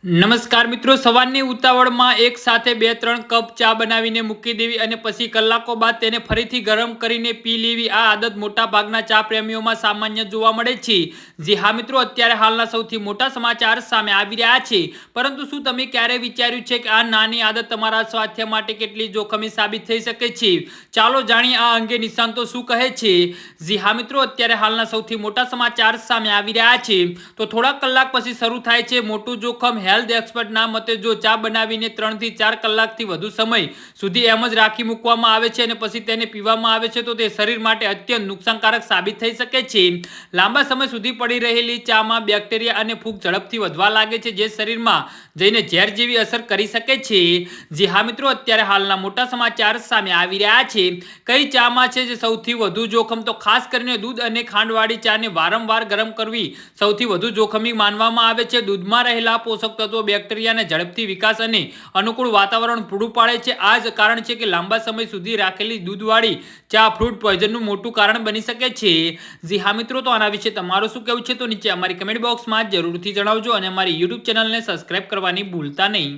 નમસ્કાર મિત્રો, સવારની ઉતાવળમાં એક સાથે 2-3 કપ ચા બનાવીને મૂકી દેવી અને પછી કલાકો બાદ તેને ફરીથી ગરમ કરીને પી લેવી, આ આદત મોટા ભાગના ચા પ્રેમીઓમાં સામાન્ય જોવા મળે છે. જી હા મિત્રો, અત્યારે હાલના સૌથી મોટા સમાચાર સામે આવી રહ્યા છે. પરંતુ શું તમે ક્યારે વિચાર્યું છે કે આ નાની આદત તમારા સ્વાસ્થ્ય માટે કેટલી જોખમી સાબિત થઈ શકે છે? ચાલો જાણીએ આ અંગે નિષ્ણાતો શું કહે છે. જી હા મિત્રો, અત્યારે હાલના સૌથી મોટા સમાચાર સામે આવી રહ્યા છે. તો થોડા કલાક પછી શરૂ થાય છે મોટું જોખમ. હેલ્થ એક્સપર્ટના મતે જો ચા બનાવીને 3 થી 4 કલાકથી વધુ સમય સુધી એમ જ રાખી મૂકવામાં આવે છે અને પછી તેને પીવામાં આવે છે તો તે શરીર માટે અત્યંત નુકસાનકારક સાબિત થઈ શકે છે. લાંબા સમય સુધી પડી રહેલી ચામાં બેક્ટેરિયા અને ફૂગ ઝડપથી વધવા લાગે છે, જે શરીરમાં જઈને ઝેર જેવી અસર કરી શકે છે. જી હા મિત્રો, અત્યારે હાલના મોટા સમાચાર સામે આવી રહ્યા છે. કઈ ચામાં છે જે સૌથી વધુ જોખમ? તો ખાસ કરીને દૂધ અને ખાંડવાળી ચાને વારંવાર ગરમ કરવી સૌથી વધુ જોખમી માનવામાં આવે છે. દૂધમાં રહેલા પોષક તત્વો બેક્ટેરિયાને ઝડપથી વિકાસ અને અનુકૂળ વાતાવરણ પૂરું પાડે છે. આ જ કારણ છે કે લાંબા સમય સુધી રાખેલી દૂધવાળી ચા ફૂડ પોઈઝનનું મોટું કારણ બની શકે છે. જી હા મિત્રો, તો આના વિશે તમારું શું કહેવું છે? તો નીચે અમારી કમેન્ટ બોક્સમાં જરૂરથી જણાવજો અને અમારી યુટ્યુબ ચેનલને સબસ્ક્રાઇબ કરવાની ભૂલતા નહીં.